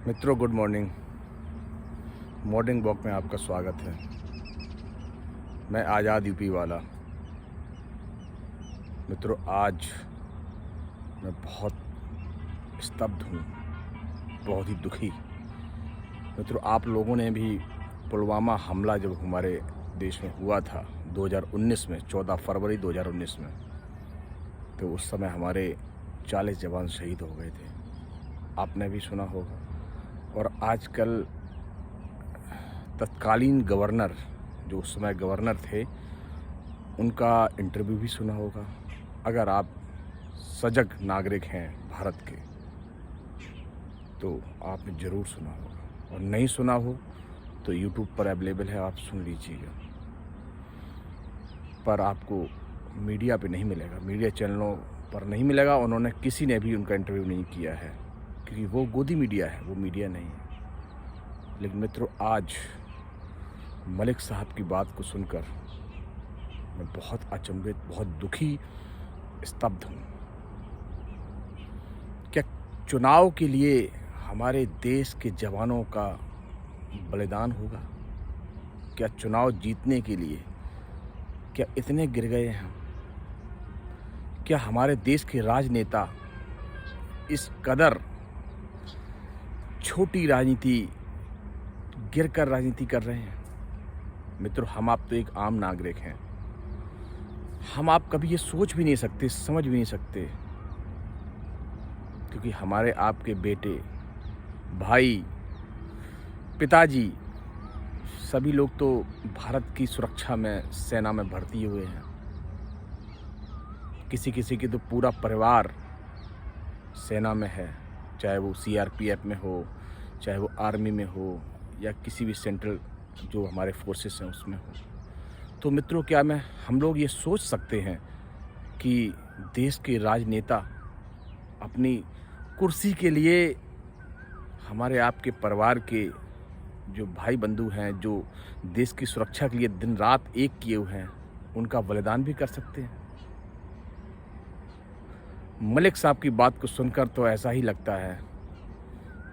मित्रों, good morning. Morning walk में आपका स्वागत है। मैं आज़ाद यूपी वाला। मित्रों, आज मैं बहुत स्तब्ध हूँ, बहुत ही दुखी। मित्रों, आप लोगों ने भी पुलवामा हमला जब हमारे देश में हुआ था 2019 में, 14 फरवरी 2019 में, तो उस समय हमारे 40 जवान शहीद हो गए थे। आपने भी सुना होगा। और आजकल तत्कालीन गवर्नर, जो उस समय गवर्नर थे, उनका इंटरव्यू भी सुना होगा। अगर आप सजग नागरिक हैं भारत के तो आपने ज़रूर सुना होगा, और नहीं सुना हो तो यूट्यूब पर अवेलेबल है, आप सुन लीजिएगा। पर आपको मीडिया पे नहीं मिलेगा, मीडिया चैनलों पर नहीं मिलेगा। उन्होंने किसी ने भी उनका इंटरव्यू नहीं किया है, क्योंकि वो गोदी मीडिया है, वो मीडिया नहीं है। लेकिन मित्रों, आज मलिक साहब की बात को सुनकर मैं बहुत अचंभित, बहुत दुखी, स्तब्ध हूँ। क्या चुनाव के लिए हमारे देश के जवानों का बलिदान होगा? क्या चुनाव जीतने के लिए क्या इतने गिर गए हैं? क्या हमारे देश के राजनेता इस कदर छोटी राजनीति, गिरकर राजनीति कर रहे हैं? मित्रों, हम आप तो एक आम नागरिक हैं। हम आप कभी ये सोच भी नहीं सकते, समझ भी नहीं सकते, क्योंकि हमारे आपके बेटे, भाई, पिताजी, सभी लोग तो भारत की सुरक्षा में, सेना में भर्ती हुए हैं। किसी किसी की तो पूरा परिवार सेना में है, चाहे वो सीआरपीएफ में हो, चाहे वो आर्मी में हो, या किसी भी सेंट्रल जो हमारे फोर्सेस हैं उसमें हो। तो मित्रों, क्या हम लोग ये सोच सकते हैं कि देश के राजनेता अपनी कुर्सी के लिए हमारे आपके परिवार के जो भाई बंधु हैं, जो देश की सुरक्षा के लिए दिन रात एक किए हुए हैं, उनका बलिदान भी कर सकते हैं? मलिक साहब की बात को सुनकर तो ऐसा ही लगता है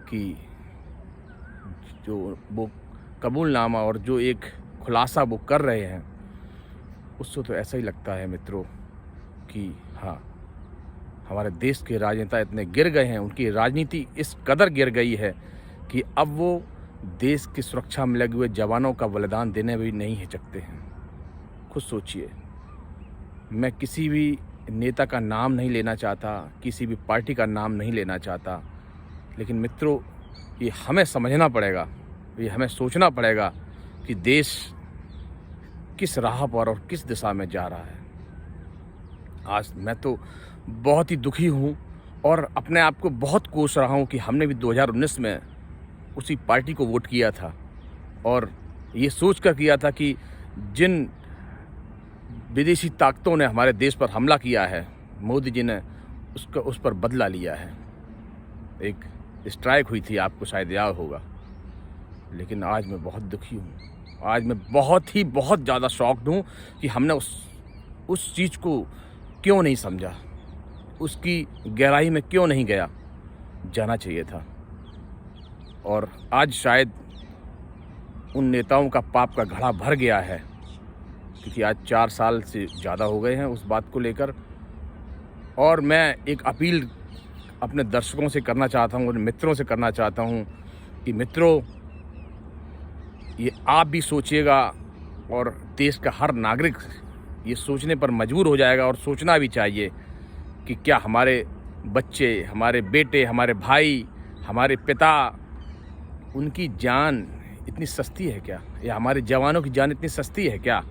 कि जो वो कबूलनामा और जो एक खुलासा वो कर रहे हैं, उससे तो ऐसा ही लगता है मित्रों कि हाँ, हमारे देश के राजनेता इतने गिर गए हैं, उनकी राजनीति इस कदर गिर गई है कि अब वो देश की सुरक्षा में लगे हुए जवानों का बलिदान देने भी नहीं हिचकते हैं। खुद सोचिए। मैं किसी भी नेता का नाम नहीं लेना चाहता, किसी भी पार्टी का नाम नहीं लेना चाहता, लेकिन मित्रों, ये हमें समझना पड़ेगा, ये हमें सोचना पड़ेगा कि देश किस राह पर और किस दिशा में जा रहा है। आज मैं तो बहुत ही दुखी हूँ और अपने आप को बहुत कोस रहा हूँ कि हमने भी 2019 में उसी पार्टी को वोट किया था, और ये सोच कर किया था कि जिन विदेशी ताकतों ने हमारे देश पर हमला किया है, मोदी जी ने उस पर बदला लिया है। एक स्ट्राइक हुई थी, आपको शायद याद होगा। लेकिन आज मैं बहुत दुखी हूँ। आज मैं बहुत ज़्यादा शॉक्ड हूँ कि हमने उस चीज़ को क्यों नहीं समझा, उसकी गहराई में क्यों नहीं जाना चाहिए था। और आज शायद उन नेताओं का पाप का घड़ा भर गया है, क्योंकि आज 4 साल से ज़्यादा हो गए हैं उस बात को लेकर। और मैं एक अपील अपने दर्शकों से करना चाहता हूँ और मित्रों से करना चाहता हूँ कि मित्रों, ये आप भी सोचिएगा, और देश का हर नागरिक ये सोचने पर मजबूर हो जाएगा, और सोचना भी चाहिए कि क्या हमारे बच्चे, हमारे बेटे, हमारे भाई, हमारे पिता, उनकी जान इतनी सस्ती है क्या? या हमारे जवानों की जान इतनी सस्ती है क्या?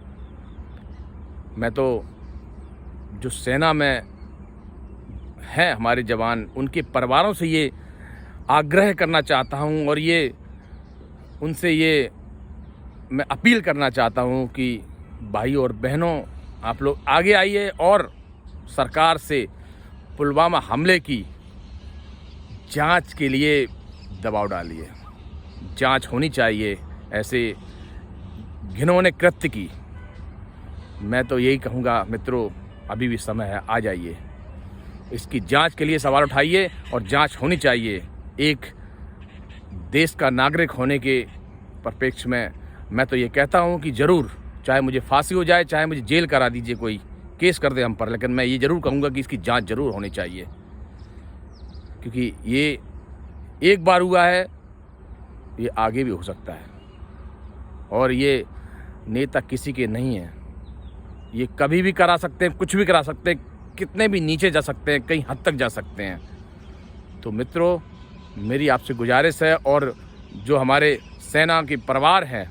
मैं तो जो सेना में हैं हमारे जवान, उनके परिवारों से ये आग्रह करना चाहता हूँ, और उनसे मैं अपील करना चाहता हूँ कि भाई और बहनों, आप लोग आगे आइए और सरकार से पुलवामा हमले की जांच के लिए दबाव डालिए। जांच होनी चाहिए ऐसे घिनौने कृत्य की। मैं तो यही कहूँगा मित्रों, अभी भी समय है, आ जाइए, इसकी जांच के लिए सवाल उठाइए, और जांच होनी चाहिए। एक देश का नागरिक होने के परिप्रेक्ष्य में मैं तो ये कहता हूँ कि ज़रूर, चाहे मुझे फांसी हो जाए, चाहे मुझे जेल करा दीजिए, कोई केस कर दे हम पर, लेकिन मैं ये ज़रूर कहूँगा कि इसकी जांच ज़रूर होनी चाहिए। क्योंकि ये एक बार हुआ है, ये आगे भी हो सकता है। और ये नेता किसी के नहीं हैं, ये कभी भी करा सकते हैं, कुछ भी करा सकते हैं, कितने भी नीचे जा सकते हैं, कहीं हद तक जा सकते हैं। तो मित्रों, मेरी आपसे गुजारिश है, और जो हमारे सेना के परिवार हैं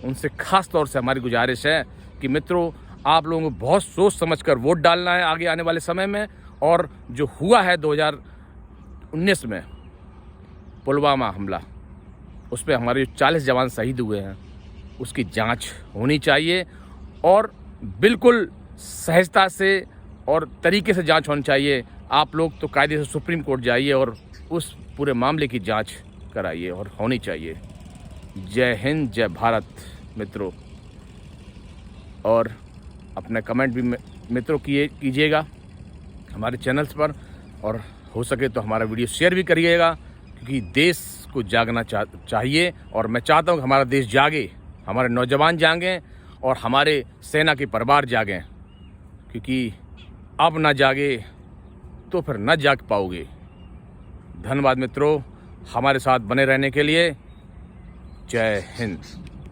उनसे ख़ास तौर से हमारी गुजारिश है कि मित्रों, आप लोगों को बहुत सोच समझकर वोट डालना है आगे आने वाले समय में। और जो हुआ है 2019 में पुलवामा हमला, उस पर हमारे जो 40 जवान शहीद हुए हैं, उसकी जांच होनी चाहिए, और बिल्कुल सहजता से और तरीके से जांच होनी चाहिए। आप लोग तो कायदे से सुप्रीम कोर्ट जाइए और उस पूरे मामले की जांच कराइए, और होनी चाहिए। जय हिंद, जय भारत मित्रों। और अपना कमेंट भी मित्रों कीजिएगा हमारे चैनल्स पर, और हो सके तो हमारा वीडियो शेयर भी करिएगा, क्योंकि देश को जागना चाहिए। और मैं चाहता हूँ कि हमारा देश जागे, हमारे नौजवान जागें, और हमारे सेना के परिवार जागें, क्योंकि अब ना जागे तो फिर न जाग पाओगे। धन्यवाद मित्रों, हमारे साथ बने रहने के लिए। जय हिंद।